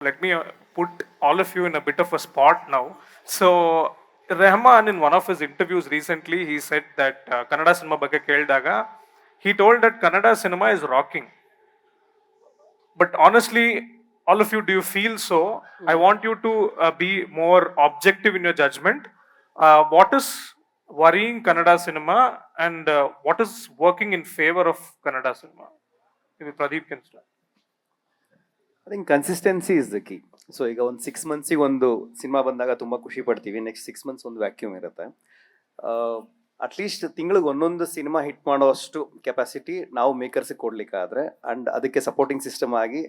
Let me put all of you in a bit of a spot now. So, Rahman, in one of his interviews recently, he said that Kannada cinema ಬಗ್ಗೆ ಕೇಳಿದಾಗ he told that Kannada cinema is rocking. But honestly, all of you, do you feel so? I want you to be more objective in your judgment. What is worrying Kannada cinema, and what is working in favor of Kannada cinema? Maybe Pradeep can start. I think consistency is the key. So ಈಗ ಒಂದು 6 ಮಂತ್ಸಿಗೆ ಒಂದು cinema ಬಂದಾಗ ತುಂಬ ಖುಷಿ ಪಡ್ತೀವಿ, next 6 months ಒಂದು vacuum ಇರುತ್ತೆ. At least ತಿಂಗಳಿಗೆ ಒಂದೊಂದು ಸಿನಿಮಾ ಹಿಟ್ ಮಾಡೋಷ್ಟು ಕೆಪಾಸಿಟಿ ನಾವು ಮೇಕರ್ಸಿಗೆ ಕೊಡ್ಲಿಕ್ಕಾದ್ರೆ, ಆ್ಯಂಡ್ ಅದಕ್ಕೆ ಸಪೋರ್ಟಿಂಗ್ ಸಿಸ್ಟಮ್ ಆಗಿ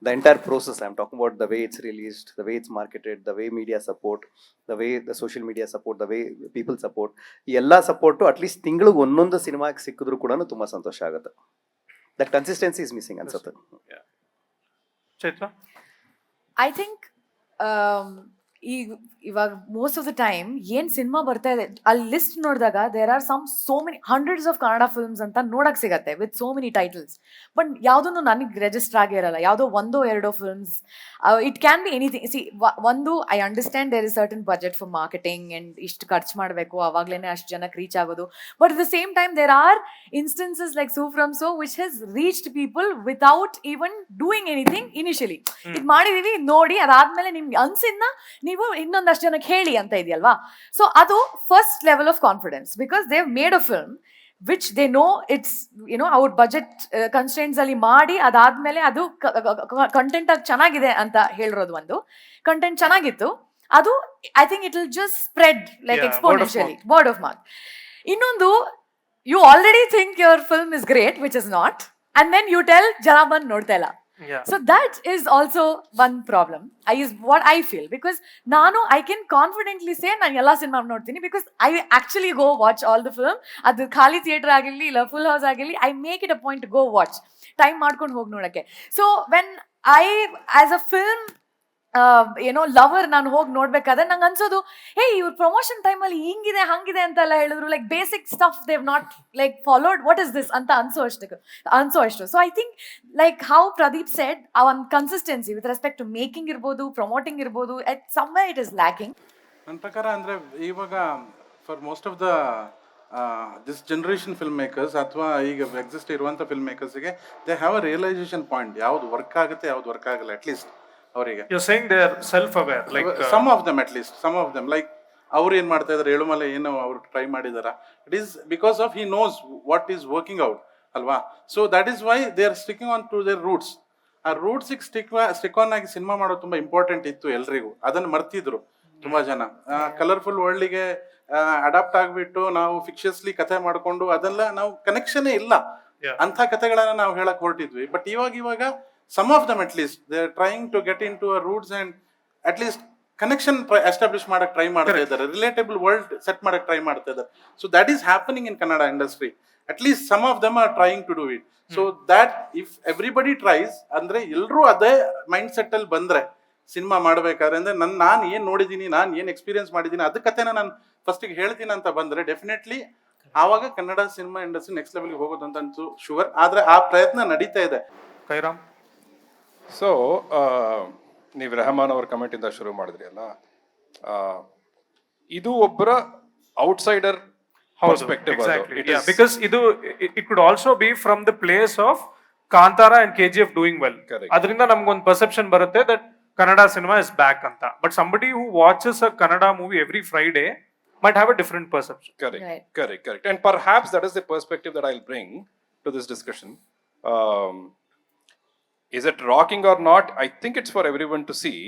the entire process, I am talking about the way it's released, the way it's marketed, the way media support, the way the social media support, the way people support, ಈ ಎಲ್ಲ support at least ತಿಂಗಳಿಗೆ ಒಂದೊಂದು ಸಿನಿಮಾಗೆ ಸಿಕ್ಕಿದ್ರು ಕೂಡ ತುಂಬ ಸಂತೋಷ ಆಗುತ್ತೆ. ದಟ್ ಕನ್ಸಿಸ್ಟೆನ್ಸಿ ಇಸ್ ಮಿಸ್ಸಿಂಗ್ ಅನ್ಸುತ್ತೆ. Chaitra? ಐ ಥಿಂಕ್ ಇವಾಗ ಮೋಸ್ಟ್ ಆಫ್ ದ ಟೈಮ್ ಏನ್ ಸಿನಿಮಾ ಬರ್ತಾ ಇದೆ ಅಲ್ಲಿ ಲಿಸ್ಟ್ ನೋಡಿದಾಗ there are so many hundreds of Kannada films ಅಂತ ನೋಡಕ್ ಸಿಗತ್ತೆ with so many titles. But ಯಾವುದನ್ನು ನನಗೆ ರೆಜಿಸ್ಟರ್ ಆಗಿರಲ್ಲ, ಯಾವುದೋ ಒಂದೋ ಎರಡೋ films. It can be anything. See, ಒಂದು I understand there is certain budget for marketing and ಇಷ್ಟು ಖರ್ಚು ಮಾಡಬೇಕು, ಅವಾಗ್ಲೇನೆ ಅಷ್ಟು ಜನಕ್ಕೆ ರೀಚ್ ಆಗೋದು. But at the same time there are instances like Su from So which has reached people without even doing anything initially. ಇದು ಮಾಡಿದೀವಿ ನೋಡಿ, ಅದಾದ್ಮೇಲೆ ನಿಮ್ಗೆ ಅನ್ಸಿದ್ನ ನೀವು ಇನ್ನೊಂದಷ್ಟು ಜನಕ್ಕೆ ಹೇಳಿ ಅಂತ ಇದೆಯಲ್ವಾ. ಸೊ ಅದು first level of confidence, because they made a film which they know it's ಅವ್ರ ಬಜೆಟ್ ಕನ್ಸ್ಟೆಂಟ್ಸ್ ಅಲ್ಲಿ ಮಾಡಿ, ಅದಾದ್ಮೇಲೆ ಅದು ಕಂಟೆಂಟ್ ಆಗಿ ಚೆನ್ನಾಗಿದೆ ಅಂತ ಹೇಳಿರೋದು. ಒಂದು ಕಂಟೆಂಟ್ ಚೆನ್ನಾಗಿತ್ತು, ಅದು I think it will just spread like exponentially, word of mouth. ಇನ್ನೊಂದು, you already think your film is great, which is not, and then you tell ಜನ ಬಂದು ನೋಡ್ತಾ ಇಲ್ಲ. Yeah. So that is also one problem. Is what I feel, because I can confidently say ನಾನು ಎಲ್ಲ cinema ನೋಡ್ತೀನಿ, because I actually go watch all the film. ಅದು ಖಾಲಿ theatre ಆಗಿರಲಿ ಇಲ್ಲ ಫುಲ್ ಹೌಸ್ ಆಗಿರಲಿ, I make it a point to go watch, time ಮಾಡ್ಕೊಂಡು ಹೋಗಿ ನೋಡಕ್ಕೆ. So when I as a film lover ನಾನು ಹೋಗಿ ನೋಡ್ಬೇಕಾದ್ರೆ ನಂಗೆ ಅನ್ಸೋದು, ಹೇ ಇವ್ರ ಪ್ರಮೋಷನ್ ಟೈಮಲ್ಲಿ ಹಿಂಗಿದೆ ಹಂಗಿದೆ ಅಂತೆಲ್ಲ ಹೇಳಿದ್ರು, like basic stuff they've not like followed, what is this ಅಂತ ಅನ್ಸೋ ಅಷ್ಟು. So I think like how Pradeep said, ಆ ಒಂದು consistency with respect to making ಇರ್ಬೋದು, ಪ್ರಮೋಟಿಂಗ್ ಇರ್ಬೋದು, at somewhere it is lacking. ನನ್ನ ಪ್ರಕಾರ ಅಂದರೆ ಇವಾಗ for most of the this generation filmmakers ಅಥವಾ ಈಗ ಎಕ್ಸಿಸ್ಟ್ ಇರುವಂಥ ಫಿಲ್ಮ್ ಮೇಕರ್ಸ್ಗೆ they have a realisation point, ಯಾವ್ದು ವರ್ಕ್ ಆಗುತ್ತೆ ಯಾವ್ದು ವರ್ಕ್ ಆಗಲ್ಲ. ಅಟ್ಲೀಸ್ಟ್ ಅವರಿಗೆ You're saying they're self-aware, like some of them, at least some of them, like ಅವ್ರು ಏನು ಮಾಡ್ತಾ ಇದ್ದಾರೆ, ಏಳುಮಲೆ ಏನು ಅವ್ರು ಟ್ರೈ ಮಾಡಿದಾರ, it is because of he knows what is working out ಅಲ್ವಾ. So that is why they are sticking on to their roots. ಆ ರೂಟ್ಸಿಗೆ ಸ್ಟಿಕ್ ಆನ್ ಆಗಿ ಸಿನಿಮಾ ಮಾಡೋದು ತುಂಬ ಇಂಪಾರ್ಟೆಂಟ್ ಇತ್ತು ಎಲ್ರಿಗೂ. ಅದನ್ನು ಮರ್ತಿದ್ರು ತುಂಬ ಜನ. ಕಲರ್ಫುಲ್ ವರ್ಲ್ಡಿಗೆ ಅಡಾಪ್ಟ್ ಆಗಿಬಿಟ್ಟು ನಾವು ಫಿಕ್ಷಸ್ಲಿ ಕಥೆ ಮಾಡಿಕೊಂಡು ಅದೆಲ್ಲ ನಾವು ಕನೆಕ್ಷನೇ ಇಲ್ಲ ಅಂಥ ಕಥೆಗಳನ್ನ ನಾವು ಹೇಳಕ್ ಹೊರಟಿದ್ವಿ. ಬಟ್ ಇವಾಗ some of them at least they are trying to get into a roots and at least connection establish ಮಾಡಕ್ ಟ್ರೈ ಮಾಡ್ತಾ ಇದ್ದಾರೆ, ರಿಲೇಟಬಲ್ ವರ್ಲ್ಡ್ ಸೆಟ್ ಮಾಡಕ್ ಟ್ರೈ ಮಾಡ್ತಾ ಇದ್ದಾರೆ. So that is happening in Kannada industry. At least some of them are trying to do it. So that if everybody tries, ಅಂದ್ರೆ ಎಲ್ಲರೂ ಅದೇ mind set ಅಲ್ಲಿ ಬಂದ್ರೆ ಸಿನಿಮಾ ಮಾಡ್ಬೇಕಾದ್ರೆ, ಅಂದ್ರೆ ನಾನು ಏನ್ ನೋಡಿದೀನಿ, ನಾನು ಏನ್ ಎಕ್ಸ್ಪೀರಿಯನ್ಸ್ ಮಾಡಿದೀನಿ, ಅದ ಕಥೆನ ನಾನು ಫಸ್ಟಿಗೆ ಹೇಳ್ತೀನಿ ಅಂತ ಬಂದ್ರೆ ಡೆಫಿನೆಟ್ಲಿ ಆವಾಗ ಕನ್ನಡ ಸಿನಿಮಾ ಇಂಡಸ್ಟ್ರಿ ನೆಕ್ಸ್ಟ್ ಲೆವೆಲ್ಗೆ ಹೋಗೋದು ಅಂತ ಅಂತೂ ಶೂರ್. ಆದ್ರೆ ಆ ಪ್ರಯತ್ನ ನಡೀತಾ ಇದೆ. Kairam? ಸೊ ನೀವು ರೆಹಮಾನ್ ಅವ್ರ ಕಮೆಂಟಿಂದ ಶುರು ಮಾಡಿದ್ರಿ ಅಲ್ಲ, ಇದು ಒಬ್ಬರ outsider perspective. Exactly. Yeah, because it could also be from the place of Kantara and KGF doing well. ಅದರಿಂದ ನಮ್ಗೊಂದು ಪರ್ಸೆಪ್ಷನ್ ಬರುತ್ತೆ that Kannada cinema is back ಅಂತ. But somebody who watches a Kannada movie every Friday might have a different perception. Correct. And perhaps that is the perspective that I'll bring to this discussion. Is it rocking or not? I think it's for everyone to see.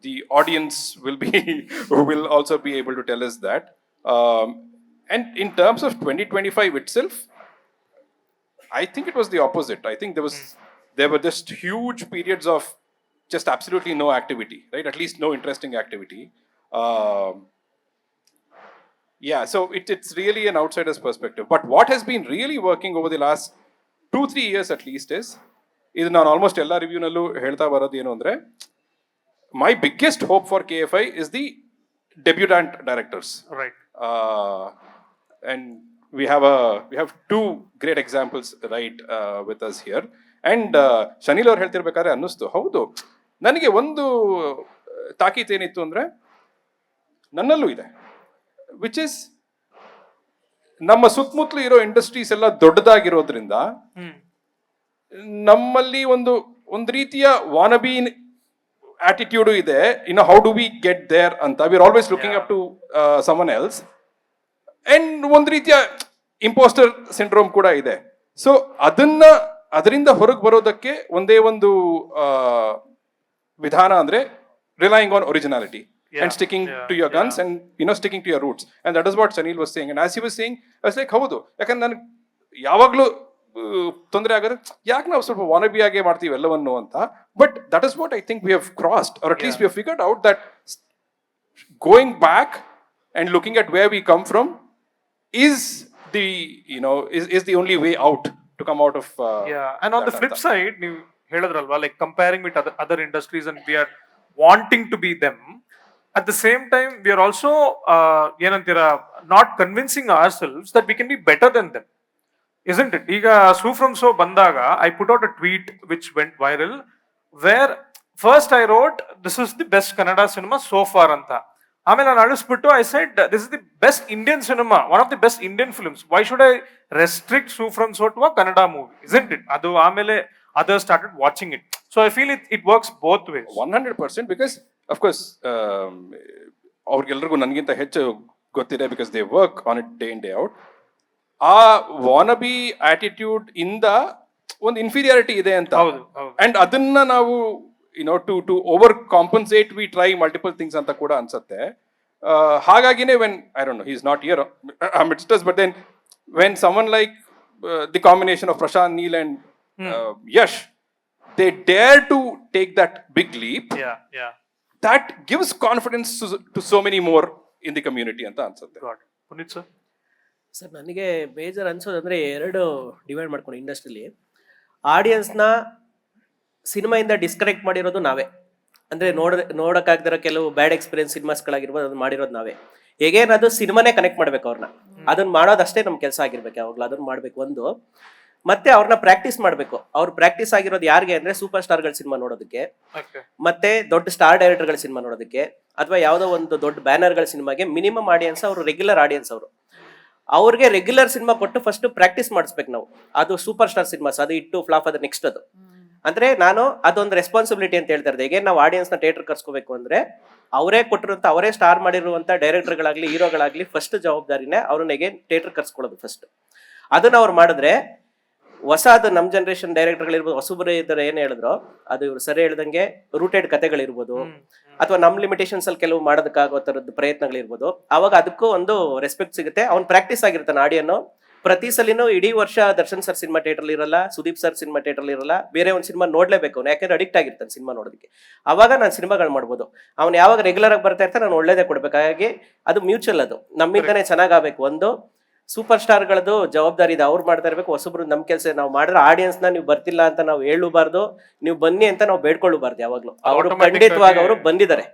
The audience will also be able to tell us that. And in terms of 2025 itself, I think it was the opposite. I think there were just huge periods of just absolutely no activity, right? At least no interesting activity. Yeah, so it's really an outsider's perspective. But what has been really working over the last 2-3 years at least is, ಇದು ನಾನು almost ಎಲ್ಲ ರಿವ್ಯೂನಲ್ಲೂ ಹೇಳ್ತಾ ಬರೋದು ಏನು ಅಂದರೆ, my biggest hope for KFI is the debutant directors. Right. And we have two great examples right with us here. And Shanil ಅವ್ರು ಹೇಳ್ತಿರ್ಬೇಕಾದ್ರೆ ಅನ್ನಿಸ್ತು, ಹೌದು ನನಗೆ ಒಂದು ತಾಕೀತೇನಿತ್ತು ಅಂದರೆ ನನ್ನಲ್ಲೂ ಇದೆ, ವಿಚ್ ಇಸ್ ನಮ್ಮ ಸುತ್ತಮುತ್ತಲು ಇರೋ ಇಂಡಸ್ಟ್ರೀಸ್ ಎಲ್ಲ ದೊಡ್ಡದಾಗಿರೋದ್ರಿಂದ ನಮ್ಮಲ್ಲಿ ಒಂದು ರೀತಿಯ ವಾನಬಿ ಆಟಿಟ್ಯೂಡು ಇದೆ. How do we get there ಅಂತ we are always looking up to someone else, and ಒಂದು ರೀತಿಯ ಇಂಪೋಸ್ಟರ್ ಸಿಂಡ್ರೋಮ್ ಕೂಡ ಇದೆ. ಸೊ ಅದರಿಂದ ಹೊರಗೆ ಬರೋದಕ್ಕೆ ಒಂದೇ ಒಂದು ವಿಧಾನ ಅಂದ್ರೆ relying on originality and sticking to your guns and sticking to your roots, and that is what Sanil was saying. And as he was saying, I was like, ಹೌದು, ಯಾಕಂದ್ರೆ ನನಗೆ ಯಾವಾಗ್ಲೂ ತೊಂದರೆ ಆಗೋದು ಯಾಕೆ ನಾವು ಸ್ವಲ್ಪ ವಾನಬಿ ಆಗೇ ಮಾಡ್ತೀವಿ ಎಲ್ಲವನ್ನು ಅಂತ. But that is what I think we have crossed, or at least we have figured out that going back and looking at where we come from is the only way out to come out of and on the flip side ನೀವು ಹೇಳಿದ್ರಲ್ವಾ, like comparing with other industries and we are wanting to be them, at the same time we are also ಏನಂತೀರಾ not convincing ourselves that we can be better than them, isn't it? ಈಗ Sue from So ಬಂದಾಗ I put out a tweet which went viral where first I wrote this is the best Kannada cinema so far ಅಂತ. ಆಮೇಲೆ ನಾನು ಅಳಿಸ್ಬಿಟ್ಟು I said this is the best Indian cinema, one of the best Indian films. Why should I restrict Sue from So to a Kannada movie, isn't it? ಅದು ಆಮೇಲೆ others started watching it. So I feel it works both ways. 100%, because of course ಅವ್ರಿಗೆಲ್ರಿಗೂ ನನಗಿಂತ ಹೆಚ್ಚು ಗೊತ್ತಿದೆ, because they work on it day in day out. ಆ ವಾನಬಿ attitude ಇಂದ ಒಂದು inferiority ಇದೆ ಅಂತ, ಅಂಡ್ ಅದನ್ನ ನಾವು to over compensate we try multiple things ಅಂತ ಕೂಡ ಅನ್ಸುತ್ತೆ. ಹಾಗಾಗಿನೇ when I don't know, he is not here amidst us, but then when someone like the combination of Prashant Neel and Yash, they dare to take that big leap, that gives confidence to so many more in the community ಅಂತ ಅನ್ಸುತ್ತೆ. Puneeth sir? Sir, ನನಗೆ ಬೇಜಾರು ಅನ್ಸೋದಂದ್ರೆ ಎರಡು divide ಮಾಡ್ಕೊಂಡು ಇಂಡಸ್ಟ್ರಿಲಿ ಆಡಿಯನ್ಸ್ನ ಸಿನಿಮಾಯಿಂದ disconnect ಮಾಡಿರೋದು ನಾವೇ. ಅಂದರೆ ನೋಡೋಕ್ಕಾಗ್ದಿರೋ ಕೆಲವು ಬ್ಯಾಡ್ ಎಕ್ಸ್ಪೀರಿಯನ್ಸ್ ಸಿನಿಮಾಸ್ಗಳಾಗಿರ್ಬೋದು, ಅದನ್ನ ಮಾಡಿರೋದು ನಾವೇ. ಹೇಗೇನದು ಸಿನಿಮಾನೇ ಕನೆಕ್ಟ್ ಮಾಡ್ಬೇಕು ಅವ್ರನ್ನ, ಅದನ್ನ ಮಾಡೋದಷ್ಟೇ ನಮ್ಮ ಕೆಲಸ ಆಗಿರ್ಬೇಕು ಯಾವಾಗಲೂ, ಅದನ್ನ ಮಾಡ್ಬೇಕು ಒಂದು. ಮತ್ತೆ ಅವ್ರನ್ನ ಪ್ರಾಕ್ಟೀಸ್ ಮಾಡಬೇಕು. ಅವ್ರು ಪ್ರಾಕ್ಟೀಸ್ ಆಗಿರೋದು ಯಾರಿಗೆ ಅಂದ್ರೆ ಸೂಪರ್ ಸ್ಟಾರ್ಗಳ ಸಿನಿಮಾ ನೋಡೋದಕ್ಕೆ, ಮತ್ತೆ ದೊಡ್ಡ ಸ್ಟಾರ್ ಡೈರೆಕ್ಟರ್ಗಳ ಸಿನಿಮಾ ನೋಡೋದಕ್ಕೆ, ಅಥವಾ ಯಾವುದೋ ಒಂದು ದೊಡ್ಡ ಬ್ಯಾನರ್ಗಳ ಸಿನಿಮಾಗೆ ಮಿನಿಮಮ್ ಆಡಿಯನ್ಸ್ ಅವರು ರೆಗ್ಯುಲರ್ ಆಡಿಯನ್ಸ್ ಅವರು. ಅವ್ರಿಗೆ ರೆಗ್ಯುಲರ್ ಸಿನಿಮಾ ಕೊಟ್ಟು ಫಸ್ಟ್ ಪ್ರಾಕ್ಟೀಸ್ ಮಾಡಿಸ್ಬೇಕು ನಾವು. ಅದು ಸೂಪರ್ ಸ್ಟಾರ್ ಸಿನಿಮಾಸ್, ಅದು ಇಟ್ಟು ಫ್ಲಾಪ್ ಅದ ನೆಕ್ಸ್ಟ್ ಅದು. ಅಂದ್ರೆ ನಾನು ಅದೊಂದು ರೆಸ್ಪಾನ್ಸಿಬಿಲಿಟಿ ಅಂತ ಹೇಳ್ತಾ ಇರೋದು. ಹೇಗೆ ನಾವು ಆಡಿಯನ್ಸ್ನ ಥಿಯೇಟರ್ ಕರ್ಸ್ಕೋಬೇಕು ಅಂದ್ರೆ ಅವರೇ ಕೊಟ್ಟಿರುವಂತ, ಅವರೇ ಸ್ಟಾರ್ ಮಾಡಿರುವಂತ ಡೈರೆಕ್ಟರ್ಗಳಾಗ್ಲಿ ಹೀರೋಗಳಾಗ್ಲಿ ಫಸ್ಟ್ ಜವಾಬ್ದಾರಿನೇ ಅವ್ರನ್ನ ಹೇಗೆ ಥಿಯೇಟರ್ ಕರ್ಸ್ಕೊಳ್ಳೋದು ಫಸ್ಟ್. ಅದನ್ನ ಅವ್ರು ಮಾಡಿದ್ರೆ ಹೊಸದು ನಮ್ಮ ಜನರೇಷನ್ ಡೈರೆಕ್ಟರ್ಗಳಿರ್ಬೋದು, ಹೊಸಬ್ರು ಇದ್ದಾರೆ ಏನ್ ಹೇಳಿದ್ರು ಅದು ಇವ್ರು ಸರಿ ಹೇಳ್ದಂಗೆ ರೂಟೆಡ್ ಕಥೆಗಳಿರ್ಬೋದು, ಅಥವಾ ನಮ್ಮ ಲಿಮಿಟೇಷನ್ಸ್ ಅಲ್ಲಿ ಕೆಲವು ಮಾಡೋದಕ್ಕಾಗೋ ತರದ್ದು ಪ್ರಯತ್ನಗಳಿರ್ಬೋದು, ಅವಾಗ ಅದಕ್ಕೂ ಒಂದು ರೆಸ್ಪೆಕ್ಟ್ ಸಿಗುತ್ತೆ. ಅವ್ನು ಪ್ರಾಕ್ಟೀಸ್ ಆಗಿರ್ತಾನೆ ಆಡಿಯನ್. ಪ್ರತಿ ಸಲಿನೂ ಇಡೀ ವರ್ಷ ದರ್ಶನ್ ಸರ್ ಸಿನಿಮಾ ಥಿಯೇಟರ್ ಇರಲ್ಲ, ಸುದೀಪ್ ಸರ್ ಸಿನಿಮಾ ಥಿಯೇಟರ್ ಇರಲ್ಲ, ಬೇರೆ ಒಂದು ಸಿನಿಮಾ ನೋಡ್ಲೇಬೇಕು ಅವ್ನು, ಯಾಕಂದ್ರೆ ಅಡಿಕ್ಟ್ ಆಗಿರ್ತಾನೆ ಸಿನಿಮಾ ನೋಡೋದಕ್ಕೆ. ಅವಾಗ ನಾನು ಸಿನಿಮಾಗಳು ಮಾಡ್ಬೋದು. ಅವ್ನು ಯಾವಾಗ ರೆಗ್ಯುಲರ್ ಆಗಿ ಬರ್ತಾ ಇರ್ತಾನೆ, ನಾನು ಒಳ್ಳೇದೇ ಕೊಡ್ಬೇಕು. ಹಾಗಾಗಿ ಅದು ಮ್ಯೂಚುವಲ್, ಅದು ನಮ್ಮಿಂದನೇ ಚೆನ್ನಾಗಾಗಬೇಕು. ಒಂದು ಸೂಪರ್ ಸ್ಟಾರ್ಗಳದ್ದು ಜವಾಬ್ದಾರಿ ಇದೆ, ಅವ್ರು ಮಾಡ್ತಾ ಇರ್ಬೇಕು. ಹೊಸಬ್ರು ನಮ್ಮ ಕೆಲಸ ನಾವು ಮಾಡಿದ್ರೆ ಆಡಿಯನ್ಸ್ನ ನೀವು ಬರ್ತಿಲ್ಲ ಅಂತ ನಾವು ಹೇಳಬಾರ್ದು, ನೀವು ಬನ್ನಿ ಅಂತ ನಾವು ಬೇಡ್ಕೊಳ್ಳಬಾರ್ದು ಯಾವಾಗ್ಲೂ. ಅವರು ಖಂಡಿತವಾಗಿ ಅವರು ಬಂದಿದ್ದಾರೆ.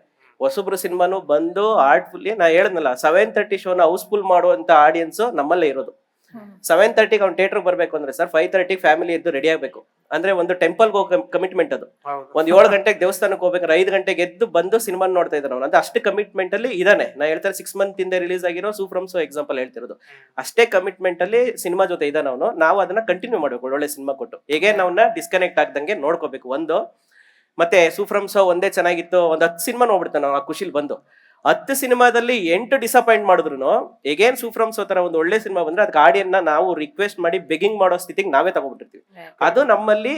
ಹೊಸಬ್ರು ಸಿನಿಮಾನು ಬಂದು ಆರ್ಟ್ಫುಲ್ಲಿ, ನಾ ಹೇಳಿದ್ನಲ್ಲ 7:30 ಶೋನ ಹೌಸ್ಫುಲ್ ಮಾಡುವಂತ ಆಡಿಯನ್ಸ್ ನಮ್ಮಲ್ಲೇ ಇರೋದು. 7:30 ಅವ್ನು ಥಿಯೇಟರ್ ಬರ್ಬೇಕು ಅಂದ್ರೆ ಸರ್ 5:30 ಫ್ಯಾಮಿಲಿ ಎದ್ದು ರೆಡಿ ಆಗ್ಬೇಕು. ಅಂದ್ರೆ ಒಂದು ಟೆಂಪಲ್ಗೆ ಹೋಗೋ ಕಮಿಟ್ಮೆಂಟ್ ಅದು. ಒಂದ್ 7 ಗಂಟೆಗೆ ದೇವಸ್ಥಾನಕ್ಕೆ ಹೋಗ್ಬೇಕಾದ್ರೆ 5 ಗಂಟೆಗೆ ಎದ್ದು ಬಂದು ಸಿನಿಮಾ ನೋಡ್ತಾ ಇದ್ದಾನೆ ಅವ್ನು. ಅಂದ್ರೆ ಅಷ್ಟು ಕಮಿಟ್ಮೆಂಟ್ ಅಲ್ಲಿ ಇದಾನೆ. ನಾ ಹೇಳ್ತಾರೆ 6 ಮಂತ್ ಹಿಂದೆ ರಿಲೀಸ್ ಆಗಿರೋ ಸೂ ಫ್ರಮ್ ಸೋ ಎಕ್ಸಾಂಪಲ್ ಹೇಳ್ತಿರೋದು. ಅಷ್ಟೇ ಕಮಿಟ್ಮೆಂಟ್ ಅಲ್ಲಿ ಸಿನಿಮಾ ಜೊತೆ ಇದ್ದಾನೆ ಅವನು. ನಾವು ಅದನ್ನ ಕಂಟಿನ್ಯೂ ಮಾಡ್ಬೇಕು, ಒಳ್ಳೆ ಸಿನಿಮಾ ಕೊಟ್ಟು. ಹೇಗೆ ನಾವನ್ನ ಡಿಸ್ಕನೆಕ್ಟ್ ಆಗ್ದಂಗೆ ನೋಡ್ಕೋಬೇಕು ಒಂದು. ಮತ್ತೆ ಸೂ ಫ್ರಮ್ ಸೋ ಒಂದೇ ಚೆನ್ನಾಗಿತ್ತು, ಒಂದ್ 10 ಸಿನಿಮಾ ನೋಡ್ಬಿಡ್ತಾನೆ ನಾವು ಆ ಖುಷಿಲ್ ಬಂದು. 10 ಸಿನಿಮಾದಲ್ಲಿ 8 ಡಿಸಪಾಯಿಂಟ್ ಮಾಡಿದ್ರು ಎಗೇನ್ ಸೂ ಫ್ರಮ್ ಸೋ ತರ ಒಂದು ಒಳ್ಳೆ ಸಿನಿಮಾ ಬಂದ್ರೆ ಅದಕ್ಕೆ ಆಡಿಯನ್ ನಾವು ರಿಕ್ವೆಸ್ಟ್ ಮಾಡಿ ಬೆಗಿಂಗ್ ಮಾಡೋ ಸ್ಥಿತಿಗೆ ನಾವೇ ತಗೊಂಡ್ಬಿಟ್ಟಿರ್ತೀವಿ. ಅದು ನಮ್ಮಲ್ಲಿ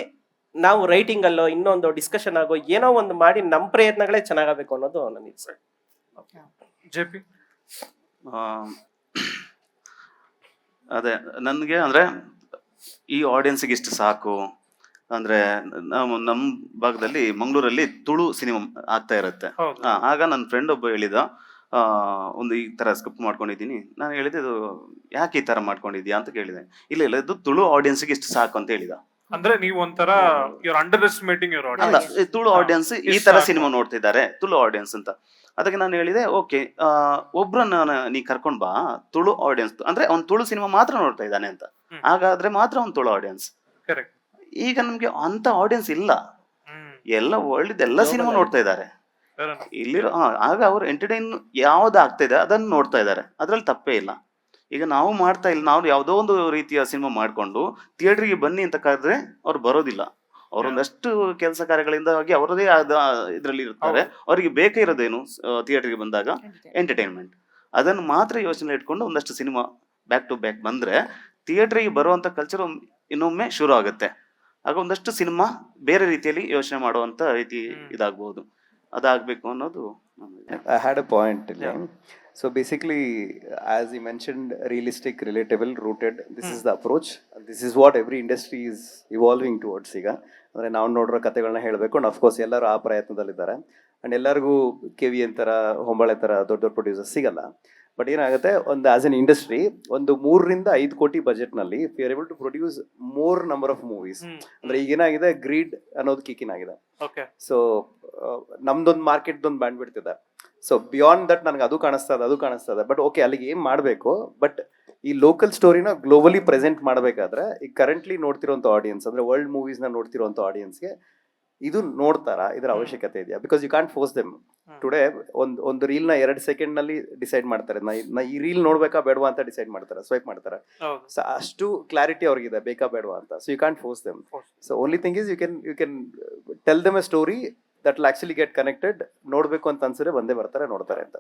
ನಾವು ರೈಟಿಂಗ್ ಅಲ್ಲೋ ಇನ್ನೊಂದು ಡಿಸ್ಕಷನ್ ಆಗೋ ಏನೋ ಒಂದು ಮಾಡಿ ನಮ್ಮ ಪ್ರಯತ್ನಗಳೇ ಚೆನ್ನಾಗಬೇಕು ಅನ್ನೋದು ನನ್ನ ಇಚ್ಛೆ. JP? ಅದೇ ನನಗೆ ಅಂದ್ರೆ ಈ ಆಡಿಯನ್ಸ್ಗೆ ಇಷ್ಟು ಸಾಕು ಅಂದ್ರೆ ನಮ್ಮ ಭಾಗದಲ್ಲಿ ಮಂಗಳೂರಲ್ಲಿ ತುಳು ಸಿನಿಮಾ ಆಗ್ತಾ ಇರುತ್ತೆ. ಆಗ ನನ್ನ ಫ್ರೆಂಡ್ ಒಬ್ಬ ಹೇಳಿದ, ಒಂದು ಈ ತರ ಸ್ಕ್ರಿಪ್ಟ್ ಮಾಡ್ಕೊಂಡಿದ್ದೀನಿ. ನಾನು ಹೇಳಿದೆ, ಇದು ಯಾಕೆ ಈ ತರ ಮಾಡ್ಕೊಂಡಿದ್ಯಾ ಅಂತ ಕೇಳಿದೆ. ಇಲ್ಲ ಇಲ್ಲ, ಇದು ತುಳು ಆಡಿಯನ್ಸ್ಗೆ ಇಷ್ಟು ಸಾಕು ಅಂತ ಹೇಳಿದ. ಅಂದ್ರೆ ನೀವು ಒಂಥರ ಅಂಡರ್ ಎಸ್ಟಿಮೇಟಿಂಗ್ ಯುವರ್ ಅಲ್ಲ, ತುಳು ಆಡಿಯನ್ಸ್ ಈ ತರ ಸಿನಿಮಾ ನೋಡ್ತಿದ್ದಾರೆ, ತುಳು ಆಡಿಯನ್ಸ್ ಅಂತ. ಅದಕ್ಕೆ ನಾನು ಹೇಳಿದೆ, ಓಕೆ ಒಬ್ರನ್ನ ನೀ ಕರ್ಕೊಂಡ್ ಬಾ, ತುಳು ಆಡಿಯನ್ಸ್ ಅಂದ್ರೆ ಅವ್ನು ತುಳು ಸಿನಿಮಾ ಮಾತ್ರ ನೋಡ್ತಾ ಇದ್ದಾನೆ ಅಂತ. ಹಾಗಾದ್ರೆ ಮಾತ್ರ ಅವ್ನು ತುಳು ಆಡಿಯನ್ಸ್. ಕರೆಕ್ಟ್. ಈಗ ನಮ್ಗೆ ಅಂತ ಆಡಿಯನ್ಸ್ ಇಲ್ಲ. ಎಲ್ಲ ವರ್ಲ್ಡ್ ಎಲ್ಲ ಸಿನಿಮಾ ನೋಡ್ತಾ ಇದ್ದಾರೆ. Fair enough. ಇಲ್ಲಿರೋ ಆಗ ಅವ್ರು ಎಂಟರ್ಟೈನ್ ಯಾವ್ದು ಆಗ್ತಾ ಇದೆ ಅದನ್ನು ನೋಡ್ತಾ ಇದ್ದಾರೆ, ಅದ್ರಲ್ಲಿ ತಪ್ಪೇ ಇಲ್ಲ. ಈಗ ನಾವು ಮಾಡ್ತಾ ಇಲ್ಲ, ನಾವು ಯಾವುದೋ ಒಂದು ರೀತಿಯ ಸಿನಿಮಾ ಮಾಡ್ಕೊಂಡು ಥಿಯೇಟ್ರಿಗೆ ಬನ್ನಿ ಅಂತ ಕರೆದ್ರೆ ಅವ್ರು ಬರೋದಿಲ್ಲ. ಅವರೊಂದಷ್ಟು ಕೆಲಸ ಕಾರ್ಯಗಳಿಂದಾಗಿ ಅವರದೇ ಆದ ಇದರಲ್ಲಿ ಇರ್ತಾರೆ. ಅವರಿಗೆ ಬೇಕೇ ಇರೋದೇನು ಥಿಯೇಟ್ರಿಗೆ ಬಂದಾಗ ಎಂಟರ್ಟೈನ್ಮೆಂಟ್. ಅದನ್ನು ಮಾತ್ರ ಯೋಚನೆ ಇಟ್ಕೊಂಡು ಒಂದಷ್ಟು ಸಿನಿಮಾ ಬ್ಯಾಕ್ ಟು ಬ್ಯಾಕ್ ಬಂದ್ರೆ ಥಿಯೇಟ್ರಿಗೆ ಬರುವಂತ ಕಲ್ಚರ್ ಇನ್ನೊಮ್ಮೆ ಶುರು ಆಗುತ್ತೆ. ಆಗ ಒಂದಷ್ಟು ಸಿನಿಮಾ ಬೇರೆ ರೀತಿಯಲ್ಲಿ ಯೋಚನೆ ಮಾಡುವಂತ ರೀತಿ ಇದಾಗಬಹುದು. ಅದಾಗಬೇಕು ಅನ್ನೋದು I had a point. So basically, as you mentioned, realistic, relatable, rooted. This is the approach. This is what every industry is evolving towards. ಈಗ ಅಂದರೆ ನಾವು ನೋಡಿರೋ ಕಥೆಗಳನ್ನ ಹೇಳಬೇಕು. ಅಂಡ್ ಅಫ್ಕೋರ್ಸ್ ಎಲ್ಲರೂ ಆ ಪ್ರಯತ್ನದಲ್ಲಿದ್ದಾರೆ. ಆ್ಯಂಡ್ ಎಲ್ಲರಿಗೂ KV ಥರ ಹೊಂಬಾಳೆ ಥರ ದೊಡ್ಡ ದೊಡ್ಡ ಪ್ರೊಡ್ಯೂಸರ್ಸ್ ಸಿಗಲ್ಲ. ಬಟ್ ಏನಾಗುತ್ತೆ, ಒಂದು ಆಸ್ ಎನ್ ಇಂಡಸ್ಟ್ರಿ ಒಂದು 3 ರಿಂದ 5 ಕೋಟಿ ಬಜೆಟ್ನಲ್ಲಿ we are able to produce more number of movies. ಅಂದರೆ ಈಗೇನಾಗಿದೆ, ಗ್ರೀಡ್ ಅನ್ನೋದು ಕಿಕ್ಕಿನ್ ಆಗಿದೆ. Okay. ಸೊ ನಮ್ದೊಂದು ಮಾರ್ಕೆಟ್ದೊಂದು ಬ್ಯಾಂಡ್ ಬಿಡ್ತಿದೆ. ಸೊ ಬಿಯಾನ್ಡ್ ದಟ್ ನನಗೆ ಅದು ಕಾಣಿಸ್ತದೆ. ಬಟ್ ಓಕೆ, ಅಲ್ಲಿಗೆ ಏನು ಮಾಡಬೇಕು, ಬಟ್ ಈ ಲೋಕಲ್ ಸ್ಟೋರಿನ ಗ್ಲೋಬಲಿ ಪ್ರೆಸೆಂಟ್ ಮಾಡಬೇಕಾದ್ರೆ ಈ ಕರೆಂಟ್ಲಿ ನೋಡ್ತಿರೋಂಥ ಆಡಿಯನ್ಸ್, ಅಂದರೆ ವರ್ಲ್ಡ್ ಮೂವೀಸ್ನ ನೋಡ್ತಿರೋಂಥ ಆಡಿಯನ್ಸ್ಗೆ ಇದು ನೋಡ್ತಾರಾ, ಇದರ ಅವಶ್ಯಕತೆ ಇದೆಯಾ? Because you can't force them. Today ಒಂದು ರೀಲ್ನ 2 ಸೆಕೆಂಡ್ನಲ್ಲಿ ಡಿಸೈಡ್ ಮಾಡ್ತಾರೆ, ನಾ ಈ ರೀಲ್ ನೋಡ್ಬೇಕಾ ಬೇಡವಾ ಅಂತ ಡಿಸೈಡ್ ಮಾಡ್ತಾರೆ, ಸ್ವೈಪ್ ಮಾಡ್ತಾರೆ. ಸೊ ಅಷ್ಟು ಕ್ಲಾರಿಟಿ ಅವ್ರಿಗಿದೆ ಬೇಕಾ ಬೇಡವಾ ಅಂತ. So you can't force them. So only thing is you can tell them a story that will actually get connected. ನೋಡ್ಬೇಕು ಅಂತ ಅನ್ಸಿದ್ರೆ ಬಂದೇ ಬರ್ತಾರೆ, ನೋಡ್ತಾರೆ ಅಂತ.